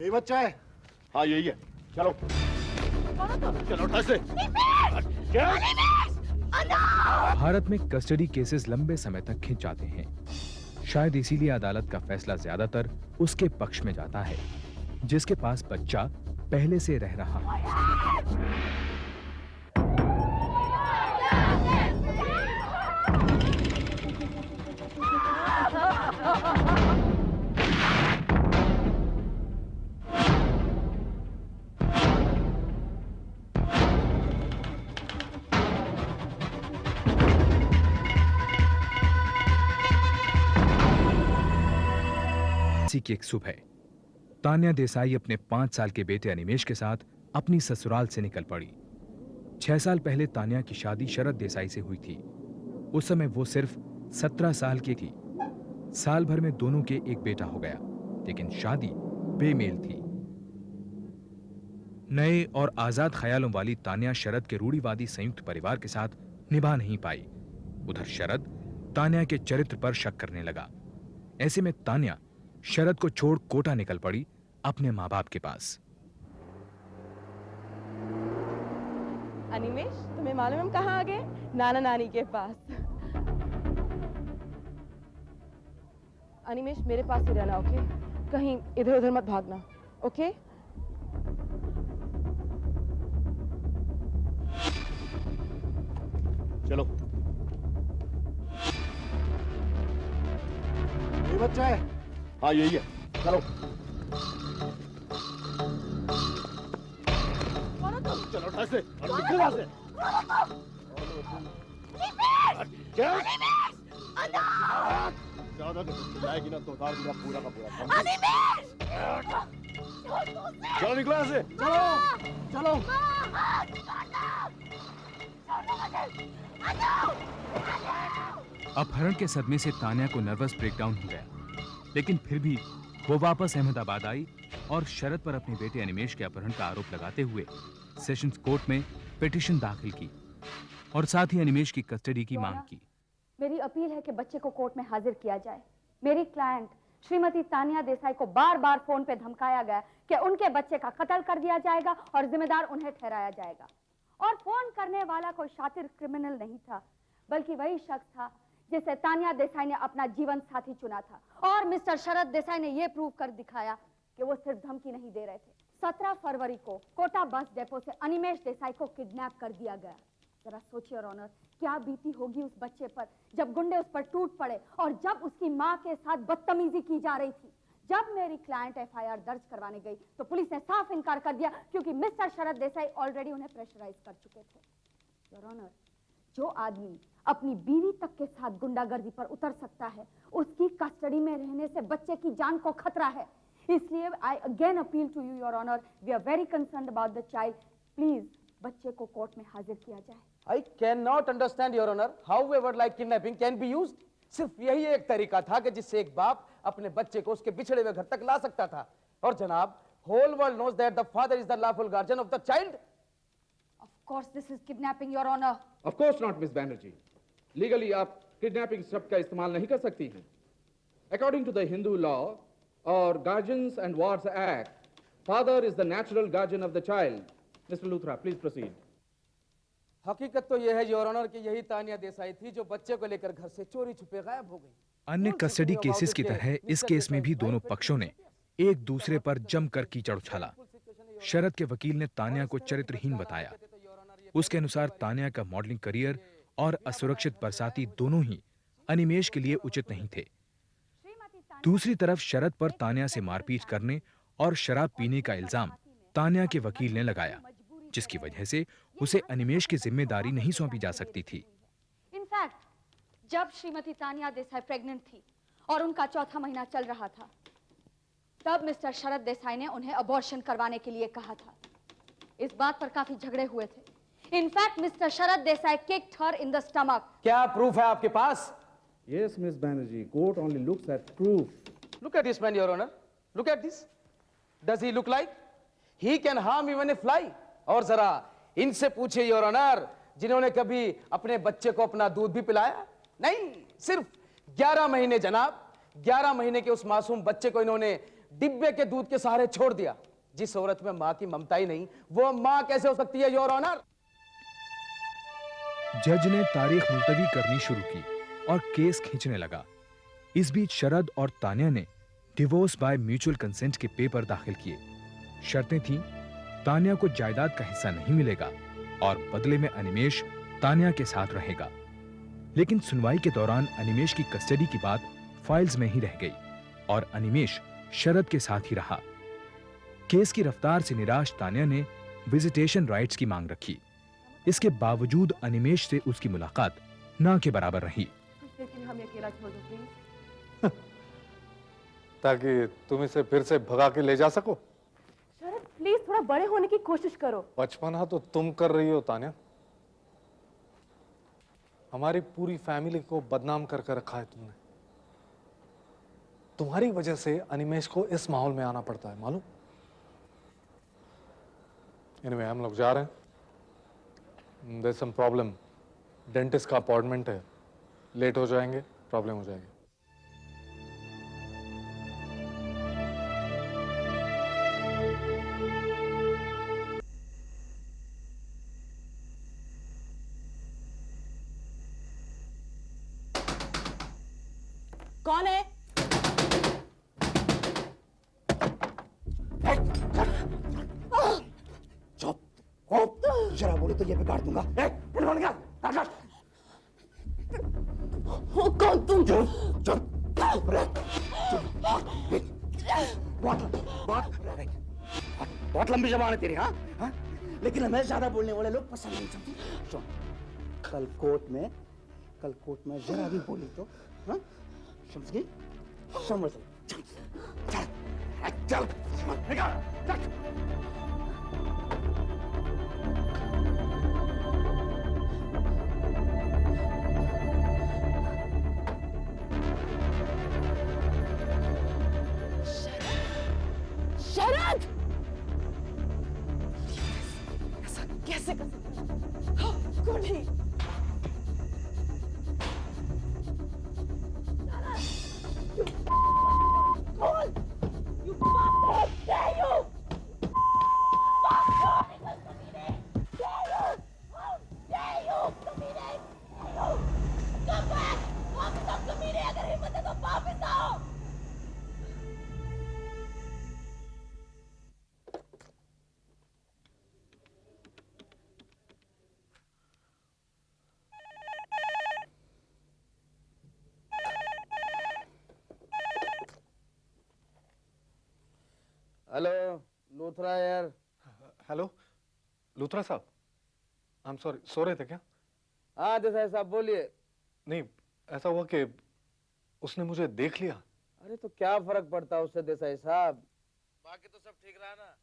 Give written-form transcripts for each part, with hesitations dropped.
यही बच्चा है? हाँ यही है। चलो चलो भारत में कस्टडी केसेस लंबे समय तक खिंच जाते हैं। शायद इसीलिए अदालत का फैसला ज्यादातर उसके पक्ष में जाता है जिसके पास बच्चा पहले से रह रहा है। इसी की एक सुबह तान्या देसाई अपने 5 साल के बेटे अनिमेश के साथ अपनी ससुराल से निकल पड़ी। 6 साल पहले तान्या की शादी शरद देसाई से हुई थी। उस समय वो सिर्फ 17 साल की थी। साल भर में दोनों के एक बेटा हो गया, लेकिन शादी बेमेल थी। नए और आजाद ख्यालों वाली तान्या शरद के रूढ़िवादी संयुक्त परिवार के साथ निभा नहीं पाई। उधर शरद तान्या के चरित्र पर शक करने लगा। ऐसे में तान्या शरद को छोड़ कोटा निकल पड़ी अपने माँ बाप के पास। अनिमेश, तुम्हें मालूम हम कहाँ आ गए? नाना नानी के पास। अनिमेश, मेरे पास ही रहना, ओके? कहीं इधर उधर मत भागना, ओके? चलो। यही बच्चा है? हाँ यही है। चलो चलो निकल यहाँ से। ज्यादा चिल्लाएगी ना तो उतार दूंगा पूरा का पूरा। चलो निकलो यहाँ से। चलो। अपहरण के सदमे से तान्या को नर्वस ब्रेकडाउन हो गया, लेकिन फिर भी वो वापस अहमदाबाद आई और शरद पर अपने बेटे अनिमेश के अपहरण का आरोप लगाते हुए सेशंस कोर्ट में पिटीशन दाखिल की और साथ ही अनिमेश की कस्टडी की मांग की। मेरी अपील है कि बच्चे को कोर्ट में हाजिर किया जाए। मेरी क्लाइंट श्रीमती तान्या देसाई को बार-बार फोन पे धमकाया गया कि उनके बच्चे का कत्ल कर दिया जाएगा और जिम्मेदार उन्हें ठहराया जाएगा। और फोन करने वाला कोई शातिर क्रिमिनल नहीं था, बल्कि वही शख्स था जिसे तान्या देसाई ने अपना जीवन साथी चुना था। और मिस्टर शरद देसाई ने यह प्रूव कर दिखाया कि वो सिर्फ धमकी नहीं दे रहे थे। 17 फरवरी को कोटा बस डेपो से अनिमेश देसाई को किडनैप कर दिया गया। जरा सोचिए योर ऑनर, क्या बीती होगी उस बच्चे पर जब गुंडे उस पर टूट पड़े और जब उसकी माँ के साथ बदतमीजी की जा रही थी। जब मेरी क्लाइंट एफआईआर दर्ज करवाने गई तो पुलिस ने साफ इनकार कर दिया, क्योंकि मिस्टर शरद देसाई ऑलरेडी उन्हें प्रेशराइज कर चुके थे। योर ऑनर, जो आदमी अपनी बीवी तक के साथ गुंडागर्दी पर उतर सकता है, उसकी कस्टडी में रहने से बच्चे की जान को खतरा है। इसलिए I again appeal to you your honour, we are very concerned about the child. Please बच्चे को कोर्ट में हाजिर किया जाए। I cannot understand your honor however like kidnapping can be used। सिर्फ यही एक तरीका था कि जिससे एक बाप अपने बच्चे को उसके बिछड़े हुए घर तक ला सकता था। और जनाब, whole world knows that the father is the lawful guardian of the child। Of course this is kidnapping your honor। Of course not Miss Banerjee। Legally आप kidnapping शब्द का इस्तेमाल नहीं कर सकती हैं। According to the Hindu law or Guardians and Wards Act, father is the natural guardian of the child। Mr. Luthra, please proceed। हकीकत तो यह है योर ऑनर कि यही तान्या देसाई थी जो बच्चे को लेकर घर से चोरी छुपे गायब हो गई। अन्य कस्टडी केसेस की तरह इस केस में भी दोनों पक्षों ने एक दूसरे पर जमकर कीचड़ उछाला। शरद के वकील ने तान्या को चरित्रहीन बताया। उसके अनुसार तान्या का मॉडलिंग करियर और असुरक्षित बरसाती दोनों ही अनिमेश के लिए उचित नहीं थे। दूसरी तरफ शरद पर तान्या से मारपीट करने और शराब पीने का इल्जाम तान्या के वकील ने लगाया, जिसकी वजह से उसे अनिमेश की जिम्मेदारी नहीं सौंपी जा सकती थी। इनफैक्ट जब श्रीमती तान्या देसाई प्रेग्नेंट थी और उनका चौथा महीना चल रहा था, तब मिस्टर शरद देसाई ने उन्हें अबॉर्शन करवाने के लिए कहा था। इस बात पर काफी झगड़े हुए थे। In fact mister Sharad Desai kicked her in the stomach. क्या प्रूफ है आपके पास? Yes, Miss Banerjee, court only looks at proof। Look at this man, your honor। Look at this। Does he look like he can harm even a fly? और जरा इनसे पूछिए your honour, जिन्होंने कभी अपने बच्चे को अपना दूध भी पिलाया नहीं। सिर्फ 11 महीने जनाब, 11 महीने के उस मासूम बच्चे को इन्होंने डिब्बे के दूध के सहारे छोड़ दिया। जिस औरत में मां की ममता ही नहीं, वो मां कैसे हो सकती है, योर ऑनर? जज ने तारीख मुलतवी करनी शुरू की और केस खींचने लगा। इस बीच शरद और तान्या ने डिवोर्स बाय म्यूचुअल कंसेंट के पेपर दाखिल किए। शर्तें थीं, तान्या को जायदाद का हिस्सा नहीं मिलेगा और बदले में अनिमेश तान्या के साथ रहेगा। लेकिन सुनवाई के दौरान अनिमेश की कस्टडी की बात फाइल्स में ही रह गई और अनिमेश शरद के साथ ही रहा। केस की रफ्तार से निराश तान्या ने विजिटेशन राइट्स की मांग रखी। इसके बावजूद अनिमेश से उसकी मुलाकात ना के बराबर रही। कुछ देर के लिए हमें अकेला छोड़ दो प्लीज। ताकि तुम इसे फिर से भगा के ले जा सको। शरद प्लीज थोड़ा बड़े होने की कोशिश करो। बचपना तो तुम कर रही हो तान्या। हमारी पूरी फैमिली को बदनाम कर रखा है तुमने। तुम्हारी वजह से अनिमेश को इस माहौल में आना पड़ता है, मालूम? एनीवे, हम लोग जा रहे हैं। There some problem. डेंटिस्ट का अपॉइंटमेंट है, लेट हो जाएंगे, प्रॉब्लम हो जाएगी। कौन है? चुप। जरा बोले तो ये बिगाड़ दूंगा। कौन तुम? चुप चुप रह। बहुत लंबी जबान है तेरी, हाँ? लेकिन हमें ज्यादा बोलने वाले लोग पसंद नहीं समझते। सुन, कल कोर्ट में जरा भी बोली तो, हाँ? समझ गई? समझ चल चल चल। शरद! ऐसा कैसे कर सकते हो? कुंडी! हेलो लूथरा यार। हेलो लूथरा साहब, आई एम सॉरी, सो रहे थे क्या? हाँ देसाई साहब बोलिए। नहीं, ऐसा हुआ कि उसने मुझे देख लिया। अरे तो क्या फर्क पड़ता है उससे देसाई साहब, बाकी तो सब ठीक रहा ना।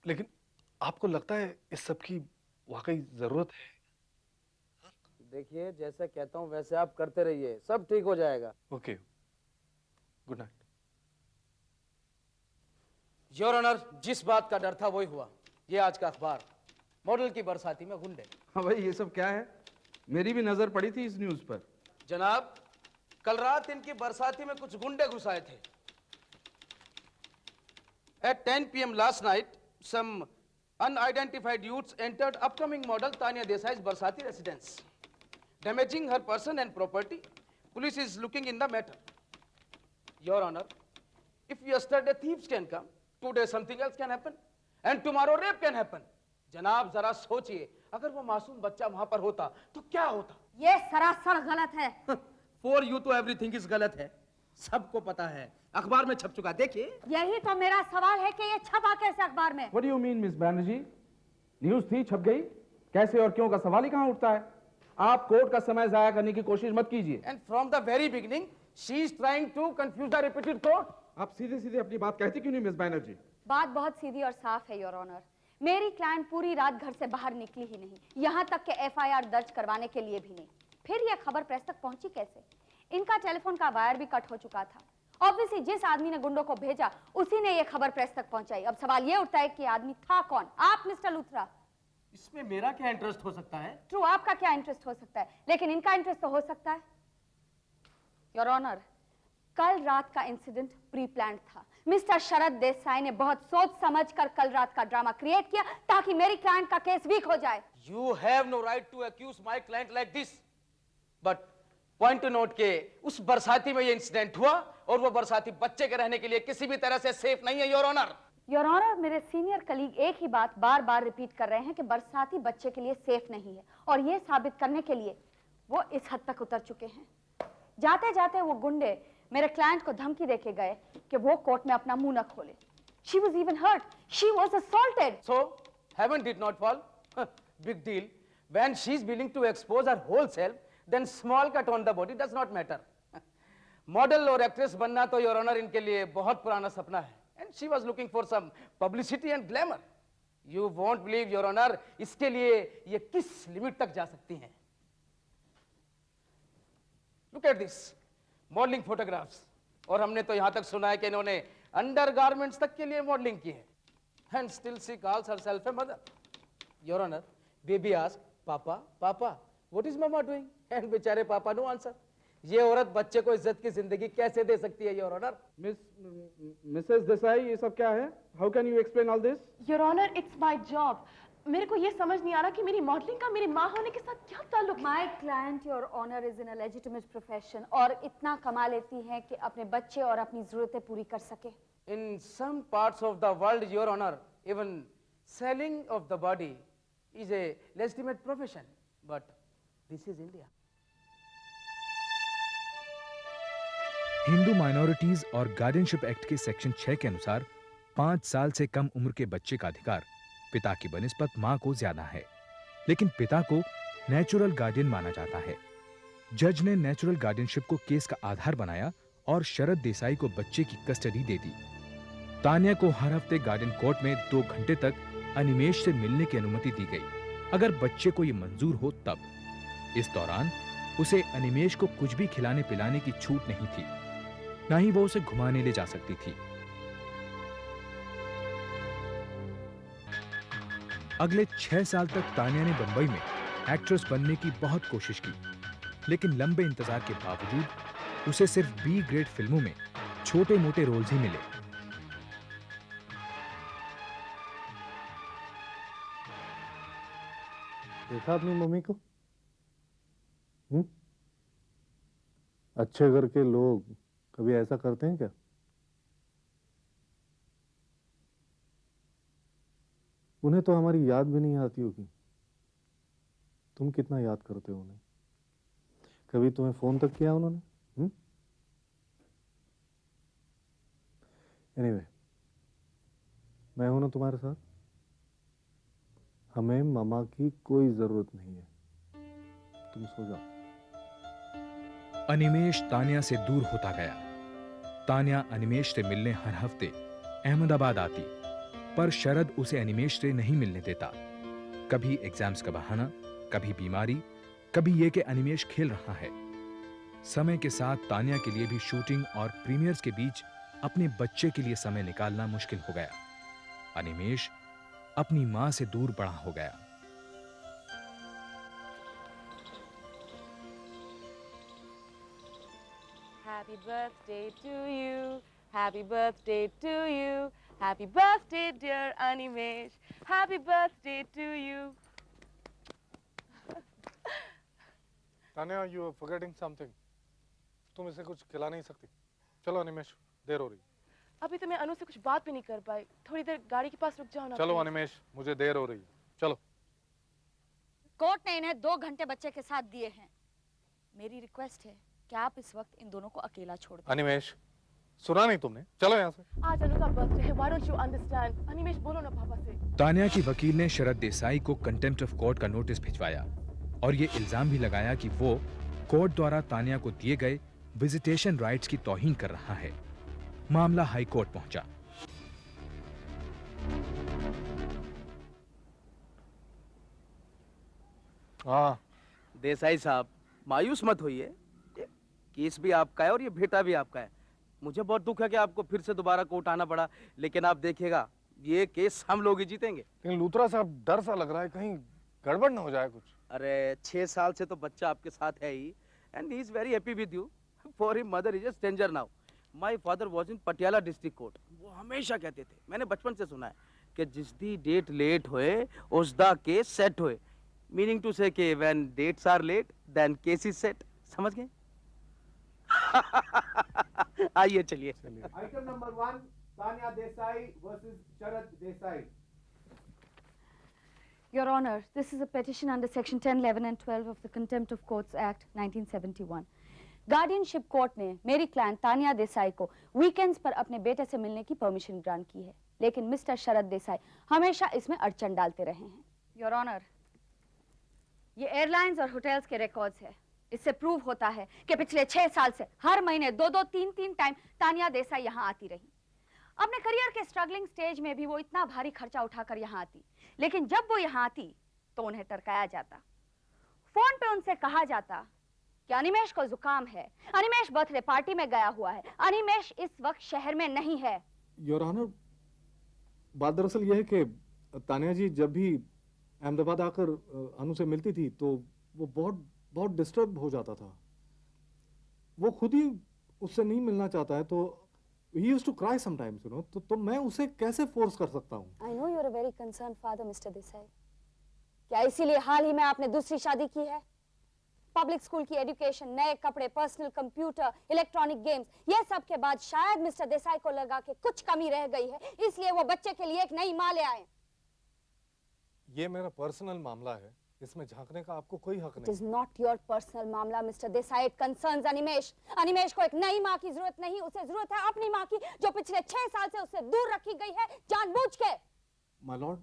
लेकिन आपको लगता है इस सब की वाकई जरूरत है? देखिए जैसे कहता हूँ वैसे आप करते रहिए, सब ठीक हो जाएगा। Okay, good night. Your honour, जिस बात का डर था वही हुआ। ये आज का अखबार, मॉडल की बरसाती में गुंडे। हाँ भाई, ये सब क्या है? मेरी भी नजर पड़ी थी इस न्यूज पर। जनाब, कल रात इनकी बरसाती में कुछ गुंडे घुस आए थे। At 10 p.m. last night, some unidentified youths entered upcoming model Tanya Desai's Barsati residence, damaging her person and property. Police is looking in the matter. Your Honor, if yesterday thieves can come, today something else can happen, and tomorrow rape can happen. जनाब जरा सोचिए, अगर वो मासूम बच्चा वहां पर होता तो क्या होता? ये सरासर गलत है। For you तो everything is गलत है, सबको पता है, अखबार में छप चुका। देखिए, यही तो मेरा सवाल है कि ये छपा कैसे अखबार में? What do you mean, Miss Banerjee? News थी, छप गई, कैसे और क्यों का सवाल ही कहां उठता है। आप कोर्ट का समय जाया करने की कोशिश मत कीजिए। And from the very beginning, she is trying to confuse the repeated court. आप सीधे सीधे अपनी बात कहती क्यों नहीं मिस बैनर्जी? बात बहुत सीधी और साफ है योर ऑनर। मेरी क्लाइंट पूरी रात घर से बाहर निकली ही नहीं, यहाँ तक कि एफआईआर दर्ज करवाने के लिए भी नहीं। फिर यह खबर प्रेस तक पहुंची कैसे? इनका टेलीफोन का वायर भी कट हो चुका था। ऑब्वियसली जिस आदमी ने गुंडों को भेजा उसी ने यह खबर प्रेस तक पहुंचाई। अब सवाल यह उठता है कि आदमी था कौन? आप मिस्टर लूथरा। इसमें मेरा क्या इंटरेस्ट हो सकता है? ट्रू, आपका क्या इंटरेस्ट हो सकता है, लेकिन इनका इंटरेस्ट तो हो सकता है। योर ऑनर, कल रात का इंसिडेंट प्री प्लान्ड था। मिस्टर शरद देसाई ने बहुत सोच समझकर कल रात का ड्रामा क्रिएट किया ताकि मेरी क्लाइंट का केस वीक हो जाए। You have no right to accuse my client like this. But point to note के उस बरसाती में ये इंसिडेंट हुआ और वो बरसाती बच्चे के रहने के लिए किसी भी तरह से सेफ नहीं है, योर ऑनर। योर ऑनर, मेरे सीनियर कलीग एक ही बात बार बार रिपीट कर रहे हैं कि बरसाती बच्चे के लिए सेफ नहीं है, और ये साबित करने के लिए वो इस हद तक उतर चुके हैं। जाते जाते वो गुंडे मेरे क्लाइंट को धमकी देके गए कि वो कोर्ट में अपना मुंह न खोले। She was even hurt. She was assaulted. So heaven did not fall. Big deal. When she's willing to expose her whole self, then small cut on the body does not matter. Model और actress बनना तो your honour इनके लिए बहुत पुराना सपना है, and she was looking for some publicity and glamour. You won't believe, your honour, इसके लिए ये किस लिमिट तक जा सकती हैं। Look at this, modelling photographs, और हमने तो यहां तक सुना है कि इन्होंने अंडरगारमेंट्स तक के लिए मॉडलिंग की है, and still she calls herself a mother. Your Honor, baby asked, "Papa, Papa, what is Mama doing?" And बेचारे पापा no answer. ये औरत बच्चे को इज्जत की जिंदगी कैसे दे सकती है, योर ऑनर? मिसेस देसाई, ये सब क्या है? How can you explain all this? Your honour, it's my job. मेरे को ये समझ नहीं आ रहा कि मेरी मॉडलिंग का मेरी माँ होने के साथ क्या ताल्लुक है। My client your honour is in a legitimate profession, और इतना कमा लेती है कि अपने बच्चे और अपनी जरूरतें पूरी कर सके। In some parts of the world, your honor, even selling of the body is a legitimate profession, but this is India. Hindu minorities और गार्डियनशिप एक्ट के सेक्शन 6 के अनुसार 5 साल से कम उम्र के बच्चे का अधिकार पिता की बनिस्बत मां को ज्यादा है, लेकिन पिता को नेचुरल गार्डियन माना जाता है। जज ने नेचुरल गार्डियनशिप को केस का आधार बनाया और शरद देसाई को बच्चे की कस्टडी दे दी। तान्या को हर हफ्ते गार्डियन कोर्ट में 2 घंटे तक अनिमेश से मिलने की अनुमति दी गई, अगर बच्चे को यह मंजूर हो तब। इस दौरान उसे अनिमेश को कुछ भी खिलाने पिलाने की छूट नहीं थी, ना ही वो उसे घुमाने ले जा सकती थी। अगले 6 साल तक तान्या ने बंबई में एक्ट्रेस बनने की बहुत कोशिश की, लेकिन लंबे इंतजार के बावजूद उसे सिर्फ बी ग्रेड फिल्मों में छोटे मोटे रोल्स ही मिले। देखा अपनी मम्मी को? अच्छे घर के लोग कभी ऐसा करते हैं क्या? उन्हें तो हमारी याद भी नहीं आती होगी। तुम कितना याद करते हो उन्हें? कभी तुम्हें फोन तक किया उन्होंने? एनीवे, मैं हूं ना तुम्हारे साथ। हमें मामा की कोई जरूरत नहीं है, तुम सो जाओ। अनिमेश तान्या से दूर होता गया। तान्या अनिमेश से मिलने हर हफ्ते अहमदाबाद आती, पर शरद उसे अनिमेश से नहीं मिलने देता। कभी एग्जाम्स का बहाना, कभी बीमारी, कभी यह कि अनिमेश खेल रहा है। समय के साथ तान्या के लिए भी शूटिंग और प्रीमियर्स के बीच अपने बच्चे के लिए समय निकालना मुश्किल हो गया। अनिमेश अपनी मां से दूर बड़ा हो गया। Happy birthday to you, happy birthday to you, happy birthday dear Animesh, happy birthday to you. Tanya, you are forgetting something. तुम इसे कुछ खिला नहीं सकती। चलो अनिमेश, देर हो रही। अभी तो मैं अनु से कुछ बात भी नहीं कर पाई, थोड़ी देर गाड़ी के पास रुक जाओ ना। चलो अनिमेश, मुझे देर हो रही। चलो। कोर्ट ने इन्हें 2 घंटे बच्चे के साथ दिए हैं। मेरी रिक्वेस्ट है कि आप इस वक्त इन दोनों को अकेला छोड़ दें। अनिमेश, सुना नहीं तुमने? चलो यहाँ से। आज अनु का बर्थडे है, why don't you understand? Animesh, बोलो ना पापा से। तान्या की वकील ने शरद देसाई को कंटेम्प्ट ऑफ कोर्ट का नोटिस भिजवाया और ये इल्जाम भी लगाया कि वो कोर्ट द्वारा तान्या को दिए गए विजिटेशन राइट्स की तौहीन कर रहा है। मामला हाई कोर्ट पहुंचा। हाँ, देसाई साहब, मायूस मत होइए। केस भी आपका है और ये बेटा भी आपका है। मुझे बहुत दुख है कि आपको फिर से दोबारा कोर्ट आना पड़ा, लेकिन आप देखिएगा ये केस हम लोग ही जीतेंगे। लेकिन लूथरा साहब, डर सा लग रहा है कहीं गड़बड़ ना हो जाए कुछ। अरे 6 साल से तो बच्चा आपके साथ है ही, and he is very happy with you. For him mother is a stranger now. My father was in Patiala district court. वो हमेशा कहते थे, मैंने बचपन से सुना है कि जिस दी डेट लेट होए उस दा केस सेट होए, मीनिंग टू से कि when dates are late then case is set. समझ गए? आइए चलिए। Item number 1, Tanya Desai versus Sharad Desai. Your Honor, this is a petition under Section 10, 11 and 12 of the Contempt of Courts Act 1971. Guardianship court ने मेरी client Tania Desai को weekends पर अपने बेटे से मिलने की परमिशन ग्रांट की है, लेकिन मिस्टर शरद देसाई हमेशा इसमें अड़चन डालते रहे हैं। योर ऑनर, ये एयरलाइंस और होटल्स के रिकॉर्ड्स है। इससे प्रूव होता है कि पिछले 6 साल से हर महीने 2-2, 3-3 टाइम तानिया देसाई यहाँ आती रही। अपने करियर के स्ट्रगलिंग स्टेज में भी वो इतना भारी खर्चा उठाकर यहाँ आती, लेकिन जब वो यहाँ आती तो उन्हें टरकाया जाता। फोन पे उनसे कहा जाता कि अनिमेश को जुकाम है, अनिमेश बर्थडे पार्टी में गया हुआ है, अनिमेश इस वक्त शहर में नहीं है। योर ऑनर, बात दरअसल यह है कि तानिया जी जब भी अहमदाबाद आकर अनु से मिलती थी तो वो बहुत डिस्टर्ब हो जाता था। वो खुद ही उससे नहीं मिलना चाहता है, तो he used to cry sometimes, you know, तो मैं उसे कैसे फोर्स कर सकता हूँ? I know you're a very concerned father, Mr. Desai. क्या इसीलिए हाल ही में आपने दूसरी शादी की है? पब्लिक स्कूल की एजुकेशन, नए कपड़े, पर्सनल कंप्यूटर, इलेक्ट्रॉनिक गेम्स, ये सब के बाद शायद मिस्टर देसाई को लगा कि कुछ कमी रह गई है, इसलिए वो बच्चे के लिए एक नई माँ ले आए। ये मेरा पर्सनल मामला है, इसमें झांकने का आपको कोई हक It नहीं। is not your personal मामला, mister Desai. It concerns Animesh. Animesh को एक नई माँ की जरूरत नहीं, उसे जरूरत है अपनी माँ की, जो पिछले 6 साल से उससे दूर रखी गई है जानबूझ के। माय लॉर्ड,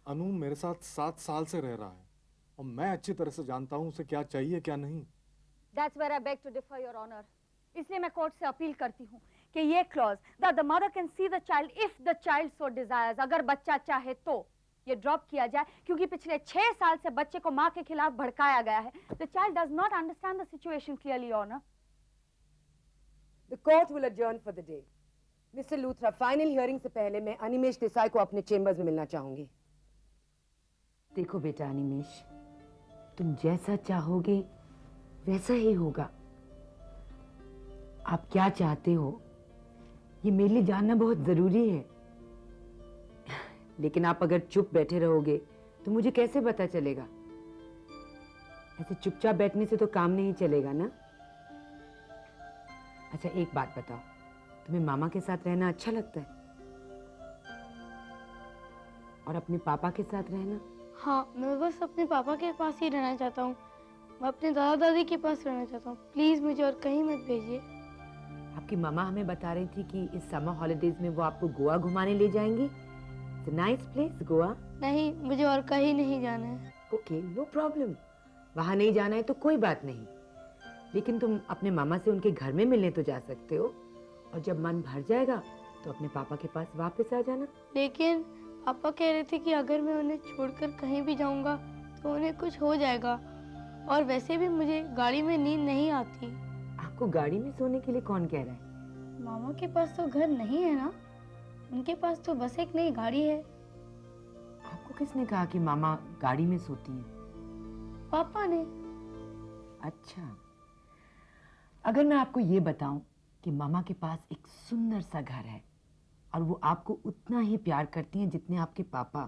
अनु मेरे साथ 7 साल से रह रहा है और मैं अच्छी तरह से जानता हूँ उसे क्या चाहिए क्या नहीं। That's where I beg to differ, Your Honor. इसलिए मैं कोर्ट से अपील करती हूँ कि ये clause that the mother can see the child if the child so desires, अगर बच्चा चाहे तो ये ड्रॉप किया जाए, क्योंकि पिछले 6 साल से बच्चे को माँ के खिलाफ भड़काया गया है। The child does not understand the situation clearly, Your Honor. The court will adjourn for the day. Mr. Luthra, final hearing से पहले मैं अनिमेश देसाई को अपने चेम्बर्स में मिलना चाहूंगी। देखो बेटा अनिमेश, तुम जैसा चाहोगे वैसा ही होगा। आप क्या चाहते हो ये मेरे लिए जानना बहुत जरूरी है। लेकिन आप अगर चुप बैठे रहोगे तो मुझे कैसे पता चलेगा? ऐसे चुपचाप बैठने से तो काम नहीं चलेगा ना। अच्छा एक बात बताओ, तुम्हें मामा के साथ रहना अच्छा लगता है? और अपने पापा के साथ रहना? हाँ, मैं बस अपने पापा के पास ही रहना चाहता हूँ। मैं अपने दादा दादी के पास रहना चाहता हूँ। प्लीज मुझे और कहीं मत भेजिए। आपकी मामा हमें बता रही थी कि इस समर हॉलिडेज में वो आपको गोवा घुमाने ले जाएंगी। It's a nice place, Goa. नहीं, मुझे और कहीं नहीं जाना है। Okay, no problem. वहाँ नहीं जाना है तो कोई बात नहीं, लेकिन तुम अपने मामा से उनके घर में मिलने तो जा सकते हो, और जब मन भर जाएगा तो अपने पापा के पास वापस आ जाना। लेकिन पापा कह रहे थे कि अगर मैं उन्हें छोड़कर कहीं भी जाऊंगा तो उन्हें कुछ हो जाएगा, और वैसे भी मुझे गाड़ी में नींद नहीं आती। आपको गाड़ी में सोने के लिए कौन कह रहा है? मामा के पास तो घर नहीं है ना, उनके पास तो बस एक नई गाड़ी है। आपको किसने कहा कि मामा गाड़ी में सोती है? पापा ने। अच्छा, अगर मैं आपको ये बताऊं कि मामा के पास एक सुंदर सा घर है और वो आपको उतना ही प्यार करती हैं जितने आपके पापा,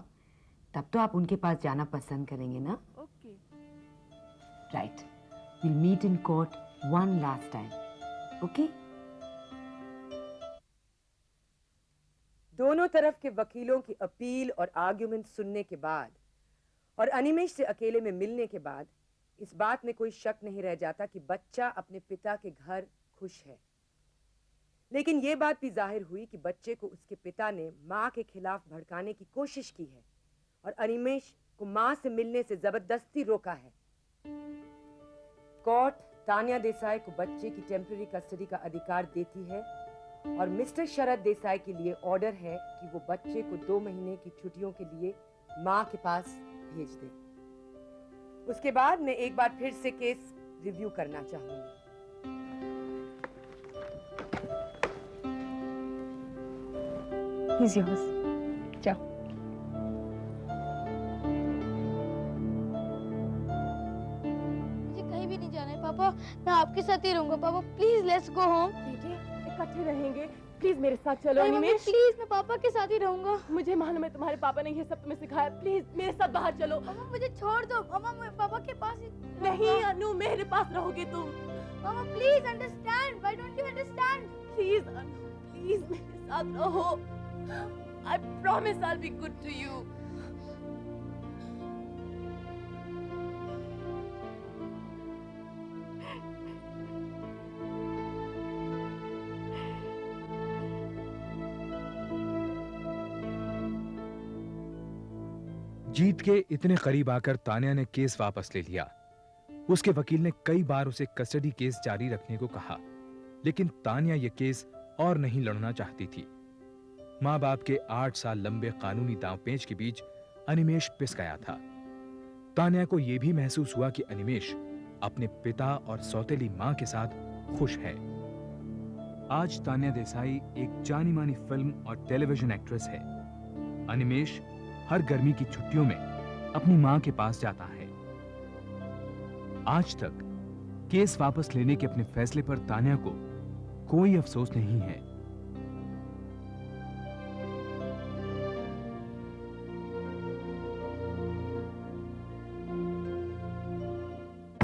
तब तो आप उनके पास जाना पसंद करेंगे ना? Okay. Right, we'll meet in court one last time. Okay? दोनों तरफ के वकीलों की अपील और आर्ग्यूमेंट सुनने के बाद और अनिमेश से अकेले में मिलने के बाद इस बात में कोई शक नहीं रह जाता कि बच्चा अपने पिता के घर खुश है। लेकिन यह बात भी जाहिर हुई कि बच्चे को उसके पिता ने मां के खिलाफ भड़काने की कोशिश की है और अनिमेश को मां से मिलने से जबरदस्ती रोका है। कोर्ट तान्या देसाई को बच्चे की टेम्पररी कस्टडी का अधिकार देती है और मिस्टर शरद देसाई के लिए ऑर्डर है कि वो बच्चे को 2 महीने की छुट्टियों के लिए मां के पास भेज दे। उसके बाद मैं एक बार फिर से केस रिव्यू करना चाहूंगी। He's yours. जाओ। मुझे कहीं भी नहीं जाना है पापा, मैं आपके साथ ही रहूंगा। पापा प्लीज लेट्स गो होम। बेटे, इकट्ठे रहेंगे। प्लीज मेरे साथ चलो नहीं मम्मी, अनिमेश। प्लीज मैं पापा के साथ ही रहूंगा। मुझे मालूम है तुम्हारे पापा ने ये सब तुम्हें सिखाया। प्लीज मेरे साथ बाहर चलो। मम्मा मुझे छोड़ दो, मम्मा मैं पापा के पास ही नहीं अनु, मेरे पास रहोगे तुम। मम्मा please understand, why don't you understand? Please Anu, please मेरे साथ रहो। I promise I'll be good to you. जीत के इतने करीब आकर तान्या ने केस वापस ले लिया। उसके वकील ने कई बार उसे कस्टडी केस जारी रखने को कहा, लेकिन तान्या ये केस और नहीं लड़ना चाहती थी। मां बाप के 8 साल लंबे कानूनी दांवपेच के बीच अनिमेश पिस गया था। तान्या को यह भी महसूस हुआ कि अनिमेश अपने पिता और सौतेली मां के साथ खुश है। आज तान्या देसाई एक जानी मानी फिल्म और टेलीविजन एक्ट्रेस है। अनिमेश हर गर्मी की छुट्टियों में अपनी मां के पास जाता है। आज तक केस वापस लेने के अपने फैसले पर तान्या को कोई अफसोस नहीं है।